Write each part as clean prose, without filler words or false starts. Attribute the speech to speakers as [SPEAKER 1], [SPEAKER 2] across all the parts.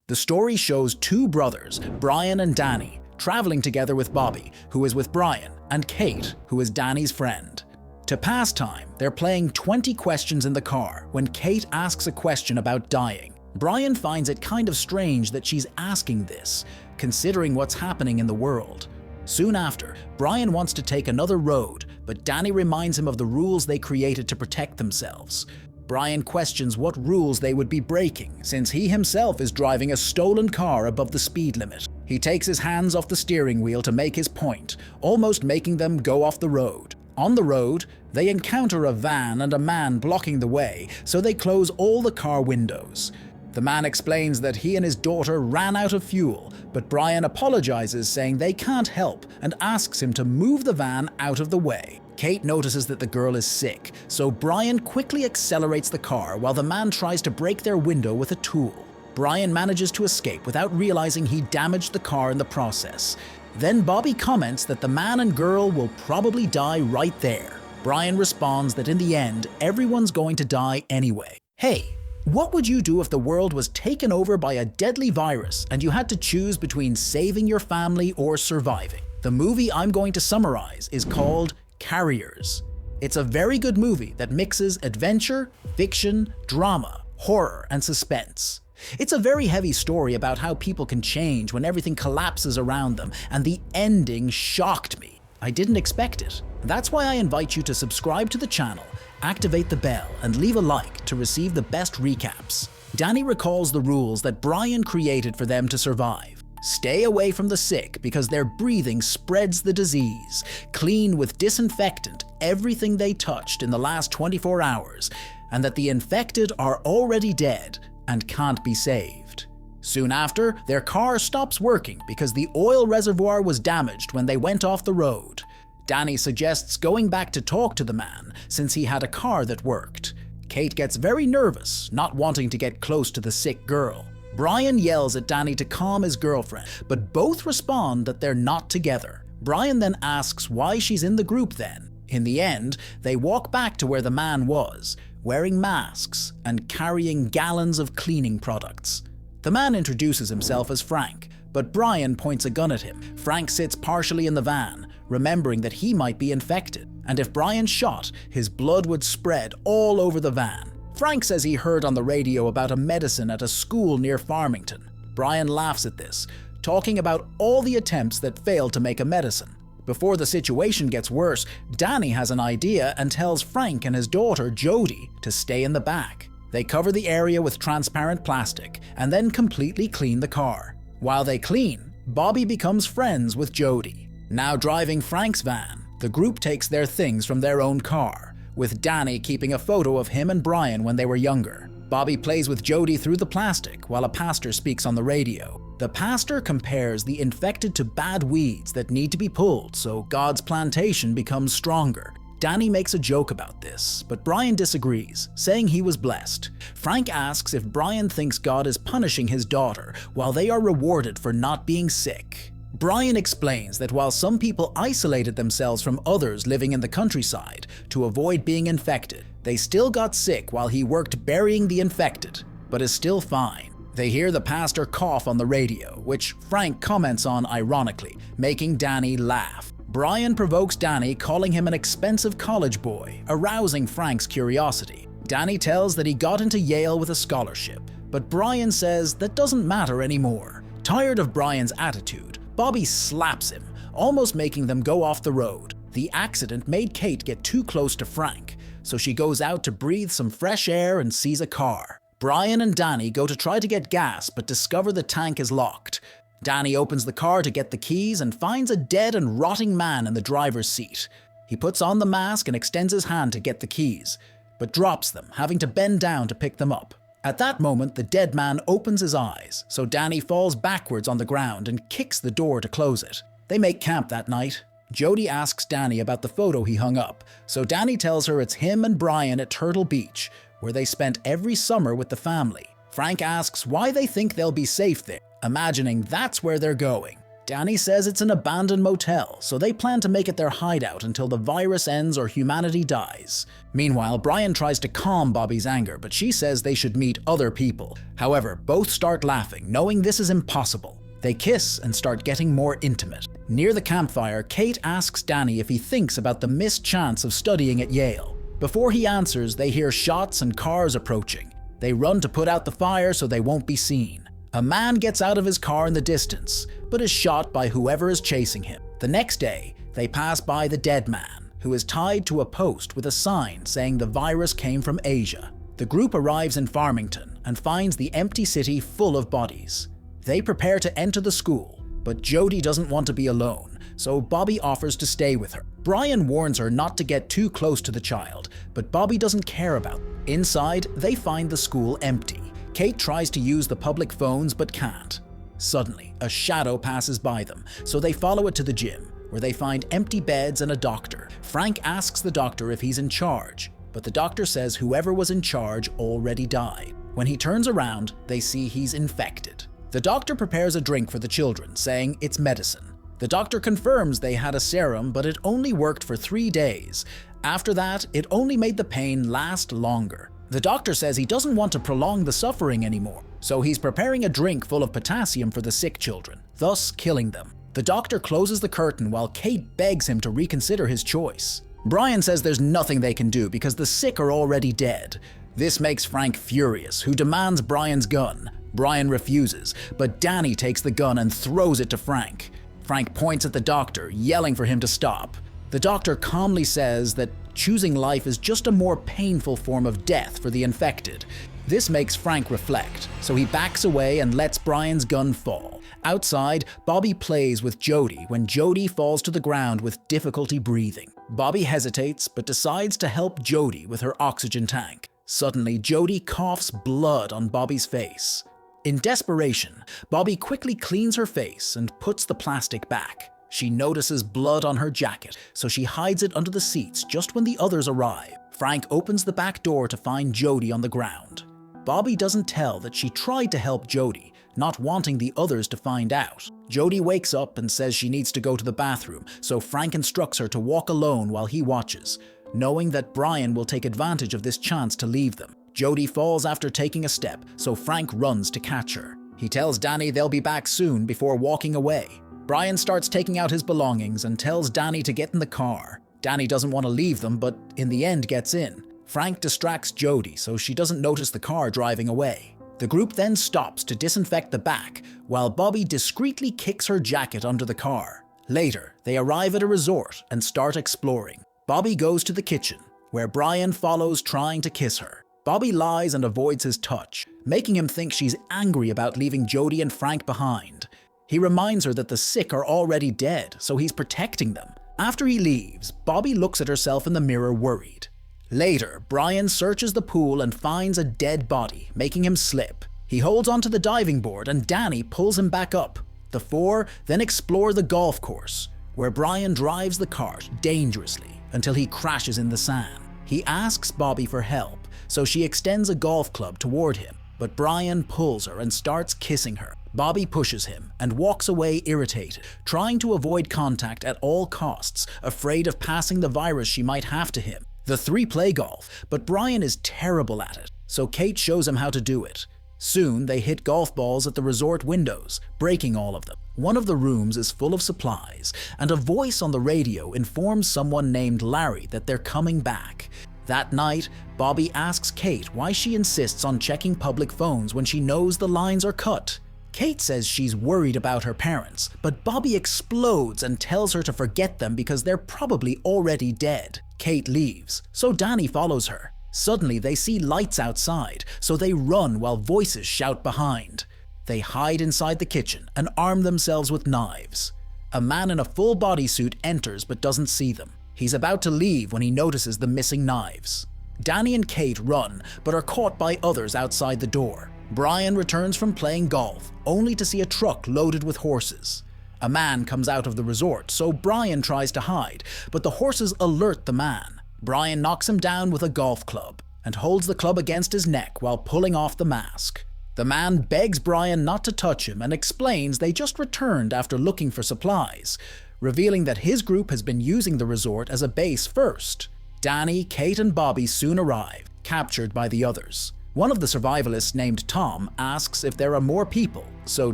[SPEAKER 1] The story shows two brothers, Brian and Dany, traveling together with Bobby, who is with Brian, and Kate, who is Dany's friend. To pass time, they're playing 20 questions in the car when Kate asks a question about dying. Brian finds it kind of strange that she's asking this, considering what's happening in the world. Soon after, Brian wants to take another road, but Dany reminds him of the rules they created to protect themselves. Brian questions what rules they would be breaking, since he himself is driving a stolen car above the speed limit. He takes his hands off the steering wheel to make his point, almost making them go off the road. On the road, they encounter a van and a man blocking the way, so they close all the car windows. The man explains that he and his daughter ran out of fuel, but Brian apologizes, saying they can't help, and asks him to move the van out of the way. Kate notices that the girl is sick, so Brian quickly accelerates the car while the man tries to break their window with a tool. Brian manages to escape without realizing he damaged the car in the process. Then Bobby comments that the man and girl will probably die right there. Brian responds that in the end, everyone's going to die anyway. Hey, what would you do if the world was taken over by a deadly virus and you had to choose between saving your family or surviving? The movie I'm going to summarize is called Carriers. It's a very good movie that mixes adventure, fiction, drama, horror, and suspense. It's a very heavy story about how people can change when everything collapses around them, and the ending shocked me. I didn't expect it. That's why I invite you to subscribe to the channel, activate the bell, and leave a like to receive the best recaps. Dany recalls the rules that Brian created for them to survive. Stay away from the sick because their breathing spreads the disease. Clean with disinfectant everything they touched in the last 24 hours, and that the infected are already dead and can't be saved. Soon after, their car stops working because the oil reservoir was damaged when they went off the road. Dany suggests going back to talk to the man since he had a car that worked. Kate gets very nervous, not wanting to get close to the sick girl. Brian yells at Dany to calm his girlfriend, but both respond that they're not together. Brian then asks why she's in the group then. In the end, they walk back to where the man was, wearing masks and carrying gallons of cleaning products. The man introduces himself as Frank, but Brian points a gun at him. Frank sits partially in the van, remembering that he might be infected, and if Brian shot, his blood would spread all over the van. Frank says he heard on the radio about a medicine at a school near Farmington. Brian laughs at this, talking about all the attempts that failed to make a medicine. Before the situation gets worse, Dany has an idea and tells Frank and his daughter, Jody, to stay in the back. They cover the area with transparent plastic and then completely clean the car. While they clean, Bobby becomes friends with Jody. Now driving Frank's van, the group takes their things from their own car, with Dany keeping a photo of him and Brian when they were younger. Bobby plays with Jody through the plastic while a pastor speaks on the radio. The pastor compares the infected to bad weeds that need to be pulled so God's plantation becomes stronger. Dany makes a joke about this, but Brian disagrees, saying he was blessed. Frank asks if Brian thinks God is punishing his daughter while they are rewarded for not being sick. Brian explains that while some people isolated themselves from others living in the countryside to avoid being infected, they still got sick while he worked burying the infected, but is still fine. They hear the pastor cough on the radio, which Frank comments on ironically, making Dany laugh. Brian provokes Dany, calling him an expensive college boy, arousing Frank's curiosity. Dany tells that he got into Yale with a scholarship, but Brian says that doesn't matter anymore. Tired of Brian's attitude, Bobby slaps him, almost making them go off the road. The accident made Kate get too close to Frank, so she goes out to breathe some fresh air and sees a car. Brian and Dany go to try to get gas but discover the tank is locked. Dany opens the car to get the keys and finds a dead and rotting man in the driver's seat. He puts on the mask and extends his hand to get the keys, but drops them, having to bend down to pick them up. At that moment, the dead man opens his eyes, so Dany falls backwards on the ground and kicks the door to close it. They make camp that night. Jody asks Dany about the photo he hung up, so Dany tells her it's him and Brian at Turtle Beach, where they spent every summer with the family. Frank asks why they think they'll be safe there, imagining that's where they're going. Dany says it's an abandoned motel, so they plan to make it their hideout until the virus ends or humanity dies. Meanwhile, Brian tries to calm Bobby's anger, but she says they should meet other people. However, both start laughing, knowing this is impossible. They kiss and start getting more intimate. Near the campfire, Kate asks Dany if he thinks about the missed chance of studying at Yale. Before he answers, they hear shots and cars approaching. They run to put out the fire so they won't be seen. A man gets out of his car in the distance, but is shot by whoever is chasing him. The next day, they pass by the dead man, who is tied to a post with a sign saying the virus came from Asia. The group arrives in Farmington and finds the empty city full of bodies. They prepare to enter the school, but Jody doesn't want to be alone, so Bobby offers to stay with her. Brian warns her not to get too close to the child, but Bobby doesn't care about it. Inside, they find the school empty. Kate tries to use the public phones but can't. Suddenly, a shadow passes by them, so they follow it to the gym, where they find empty beds and a doctor. Frank asks the doctor if he's in charge, but the doctor says whoever was in charge already died. When he turns around, they see he's infected. The doctor prepares a drink for the children, saying it's medicine. The doctor confirms they had a serum, but it only worked for 3 days. After that, it only made the pain last longer. The doctor says he doesn't want to prolong the suffering anymore, so he's preparing a drink full of potassium for the sick children, thus killing them. The doctor closes the curtain while Kate begs him to reconsider his choice. Brian says there's nothing they can do because the sick are already dead. This makes Frank furious, who demands Brian's gun. Brian refuses, but Dany takes the gun and throws it to Frank. Frank points at the doctor, yelling for him to stop. The doctor calmly says that choosing life is just a more painful form of death for the infected. This makes Frank reflect, so he backs away and lets Brian's gun fall. Outside, Bobby plays with Jody when Jody falls to the ground with difficulty breathing. Bobby hesitates but decides to help Jody with her oxygen tank. Suddenly, Jody coughs blood on Bobby's face. In desperation, Bobby quickly cleans her face and puts the plastic back. She notices blood on her jacket, so she hides it under the seats just when the others arrive. Frank opens the back door to find Jody on the ground. Bobby doesn't tell that she tried to help Jody, not wanting the others to find out. Jody wakes up and says she needs to go to the bathroom, so Frank instructs her to walk alone while he watches, knowing that Brian will take advantage of this chance to leave them. Jody falls after taking a step, so Frank runs to catch her. He tells Dany they'll be back soon before walking away. Brian starts taking out his belongings and tells Dany to get in the car. Dany doesn't want to leave them, but in the end gets in. Frank distracts Jody so she doesn't notice the car driving away. The group then stops to disinfect the back, while Bobby discreetly kicks her jacket under the car. Later, they arrive at a resort and start exploring. Bobby goes to the kitchen, where Brian follows trying to kiss her. Bobby lies and avoids his touch, making him think she's angry about leaving Jody and Frank behind. He reminds her that the sick are already dead, so he's protecting them. After he leaves, Bobby looks at herself in the mirror worried. Later, Brian searches the pool and finds a dead body, making him slip. He holds onto the diving board and Dany pulls him back up. The four then explore the golf course, where Brian drives the cart dangerously until he crashes in the sand. He asks Bobby for help, so she extends a golf club toward him, but Brian pulls her and starts kissing her. Bobby pushes him and walks away irritated, trying to avoid contact at all costs, afraid of passing the virus she might have to him. The three play golf, but Brian is terrible at it, so Kate shows him how to do it. Soon they hit golf balls at the resort windows, breaking all of them. One of the rooms is full of supplies, and a voice on the radio informs someone named Larry that they're coming back. That night, Bobby asks Kate why she insists on checking public phones when she knows the lines are cut. Kate says she's worried about her parents, but Bobby explodes and tells her to forget them because they're probably already dead. Kate leaves, so Dany follows her. Suddenly they see lights outside, so they run while voices shout behind. They hide inside the kitchen and arm themselves with knives. A man in a full bodysuit enters but doesn't see them. He's about to leave when he notices the missing knives. Dany and Kate run, but are caught by others outside the door. Brian returns from playing golf, only to see a truck loaded with horses. A man comes out of the resort, so Brian tries to hide, but the horses alert the man. Brian knocks him down with a golf club and holds the club against his neck while pulling off the mask. The man begs Brian not to touch him and explains they just returned after looking for supplies, revealing that his group has been using the resort as a base first. Dany, Kate and Bobby soon arrive, captured by the others. One of the survivalists named Tom asks if there are more people, so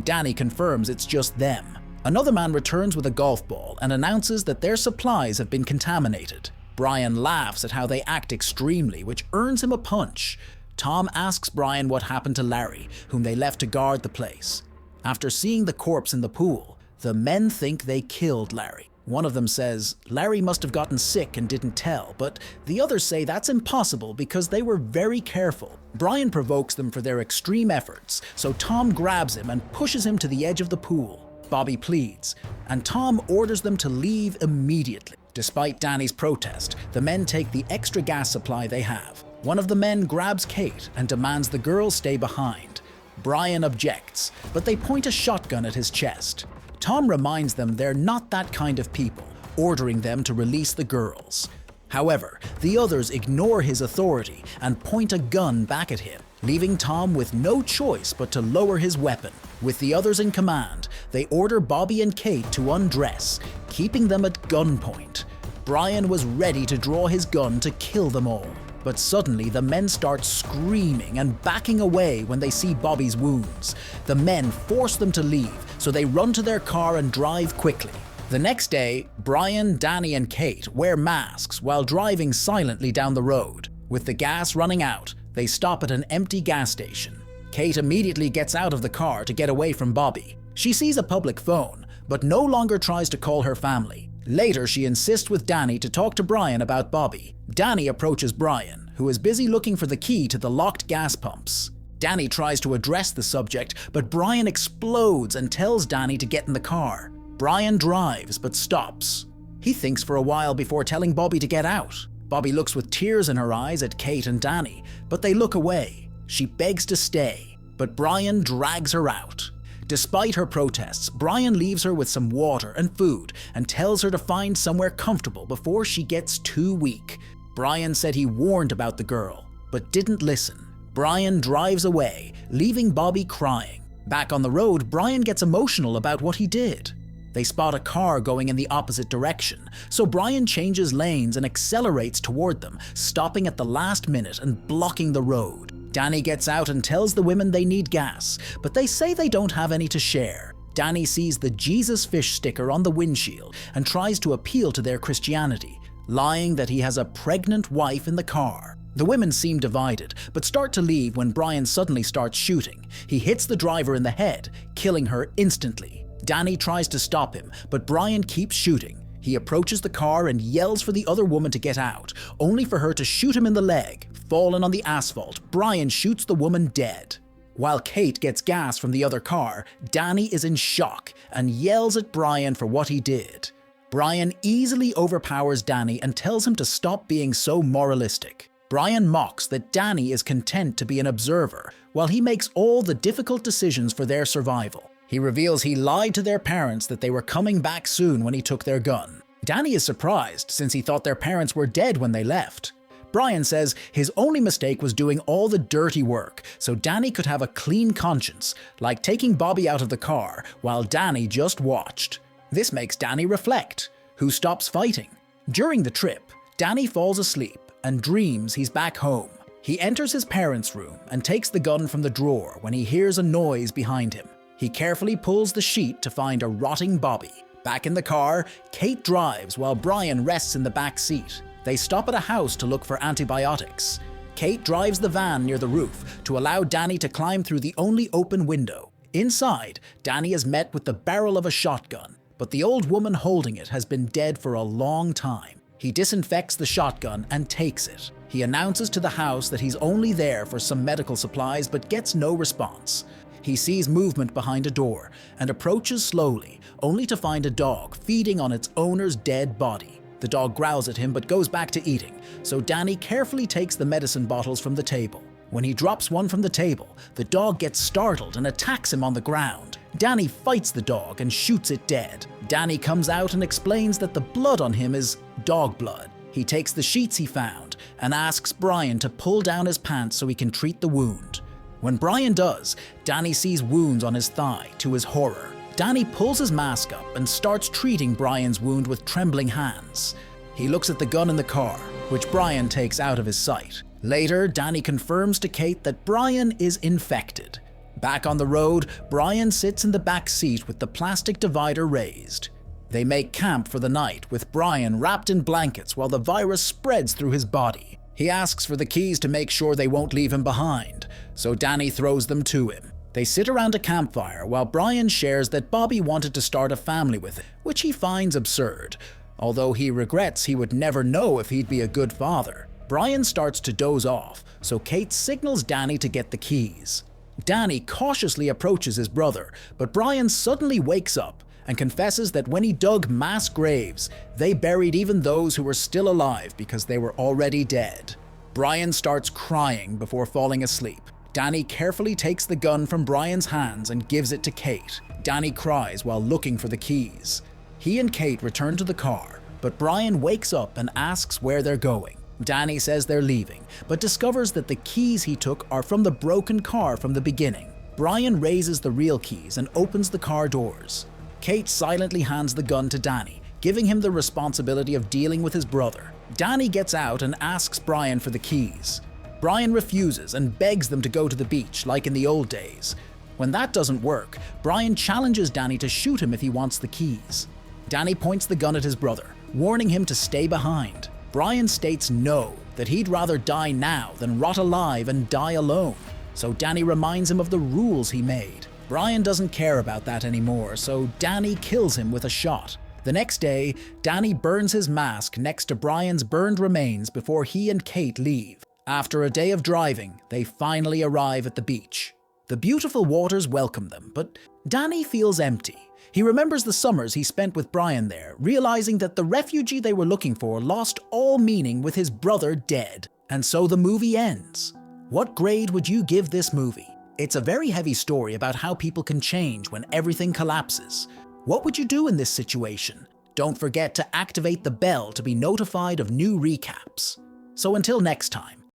[SPEAKER 1] Dany confirms it's just them. Another man returns with a golf ball and announces that their supplies have been contaminated. Brian laughs at how they act extremely, which earns him a punch. Tom asks Brian what happened to Larry, whom they left to guard the place. After seeing the corpse in the pool, the men think they killed Larry. One of them says Larry must have gotten sick and didn't tell, but the others say that's impossible because they were very careful. Brian provokes them for their extreme efforts, so Tom grabs him and pushes him to the edge of the pool. Bobby pleads, and Tom orders them to leave immediately. Despite Dany's protest, the men take the extra gas supply they have. One of the men grabs Kate and demands the girls stay behind. Brian objects, but they point a shotgun at his chest. Tom reminds them they're not that kind of people, ordering them to release the girls. However, the others ignore his authority and point a gun back at him, leaving Tom with no choice but to lower his weapon. With the others in command, they order Bobby and Kate to undress, keeping them at gunpoint. Brian was ready to draw his gun to kill them all, but suddenly the men start screaming and backing away when they see Bobby's wounds. The men force them to leave, so they run to their car and drive quickly. The next day, Brian, Dany and Kate wear masks while driving silently down the road. With the gas running out, they stop at an empty gas station. Kate immediately gets out of the car to get away from Bobby. She sees a public phone, but no longer tries to call her family. Later, she insists with Dany to talk to Brian about Bobby. Dany approaches Brian, who is busy looking for the key to the locked gas pumps. Dany tries to address the subject, but Brian explodes and tells Dany to get in the car. Brian drives, but stops. He thinks for a while before telling Bobby to get out. Bobby looks with tears in her eyes at Kate and Dany, but they look away. She begs to stay, but Brian drags her out. Despite her protests, Brian leaves her with some water and food and tells her to find somewhere comfortable before she gets too weak. Brian said he warned about the girl, but didn't listen. Brian drives away, leaving Bobby crying. Back on the road, Brian gets emotional about what he did. They spot a car going in the opposite direction, so Brian changes lanes and accelerates toward them, stopping at the last minute and blocking the road. Dany gets out and tells the women they need gas, but they say they don't have any to share. Dany sees the Jesus fish sticker on the windshield and tries to appeal to their Christianity, lying that he has a pregnant wife in the car. The women seem divided, but start to leave when Brian suddenly starts shooting. He hits the driver in the head, killing her instantly. Dany tries to stop him, but Brian keeps shooting. He approaches the car and yells for the other woman to get out, only for her to shoot him in the leg. Fallen on the asphalt, Brian shoots the woman dead. While Kate gets gas from the other car, Dany is in shock and yells at Brian for what he did. Brian easily overpowers Dany and tells him to stop being so moralistic. Brian mocks that Dany is content to be an observer, while he makes all the difficult decisions for their survival. He reveals he lied to their parents that they were coming back soon when he took their gun. Dany is surprised since he thought their parents were dead when they left. Brian says his only mistake was doing all the dirty work, so Dany could have a clean conscience, like taking Bobby out of the car while Dany just watched. This makes Dany reflect, who stops fighting. During the trip, Dany falls asleep and dreams he's back home. He enters his parents' room and takes the gun from the drawer when he hears a noise behind him. He carefully pulls the sheet to find a rotting Bobby. Back in the car, Kate drives while Brian rests in the back seat. They stop at a house to look for antibiotics. Kate drives the van near the roof to allow Dany to climb through the only open window. Inside, Dany is met with the barrel of a shotgun, but the old woman holding it has been dead for a long time. He disinfects the shotgun and takes it. He announces to the house that he's only there for some medical supplies but gets no response. He sees movement behind a door and approaches slowly, only to find a dog feeding on its owner's dead body. The dog growls at him but goes back to eating, so Dany carefully takes the medicine bottles from the table. When he drops one from the table, the dog gets startled and attacks him on the ground. Dany fights the dog and shoots it dead. Dany comes out and explains that the blood on him is dog blood. He takes the sheets he found and asks Brian to pull down his pants so he can treat the wound. When Brian does, Dany sees wounds on his thigh, to his horror. Dany pulls his mask up and starts treating Brian's wound with trembling hands. He looks at the gun in the car, which Brian takes out of his sight. Later, Dany confirms to Kate that Brian is infected. Back on the road, Brian sits in the back seat with the plastic divider raised. They make camp for the night, with Brian wrapped in blankets while the virus spreads through his body. He asks for the keys to make sure they won't leave him behind, so Dany throws them to him. They sit around a campfire while Brian shares that Bobby wanted to start a family with him, which he finds absurd, although he regrets he would never know if he'd be a good father. Brian starts to doze off, so Kate signals Dany to get the keys. Dany cautiously approaches his brother, but Brian suddenly wakes up and confesses that when he dug mass graves, they buried even those who were still alive because they were already dead. Brian starts crying before falling asleep. Dany carefully takes the gun from Brian's hands and gives it to Kate. Dany cries while looking for the keys. He and Kate return to the car, but Brian wakes up and asks where they're going. Dany says they're leaving, but discovers that the keys he took are from the broken car from the beginning. Brian raises the real keys and opens the car doors. Kate silently hands the gun to Dany, giving him the responsibility of dealing with his brother. Dany gets out and asks Brian for the keys. Brian refuses and begs them to go to the beach like in the old days. When that doesn't work, Brian challenges Dany to shoot him if he wants the keys. Dany points the gun at his brother, warning him to stay behind. Brian states no, that he'd rather die now than rot alive and die alone. So Dany reminds him of the rules he made. Brian doesn't care about that anymore, so Dany kills him with a shot. The next day, Dany burns his mask next to Brian's burned remains before he and Kate leave. After a day of driving, they finally arrive at the beach. The beautiful waters welcome them, but Dany feels empty. He remembers the summers he spent with Brian there, realizing that the refugee they were looking for lost all meaning with his brother dead. And so the movie ends. What grade would you give this movie? It's a very heavy story about how people can change when everything collapses. What would you do in this situation? Don't forget to activate the bell to be notified of new recaps. So until next time,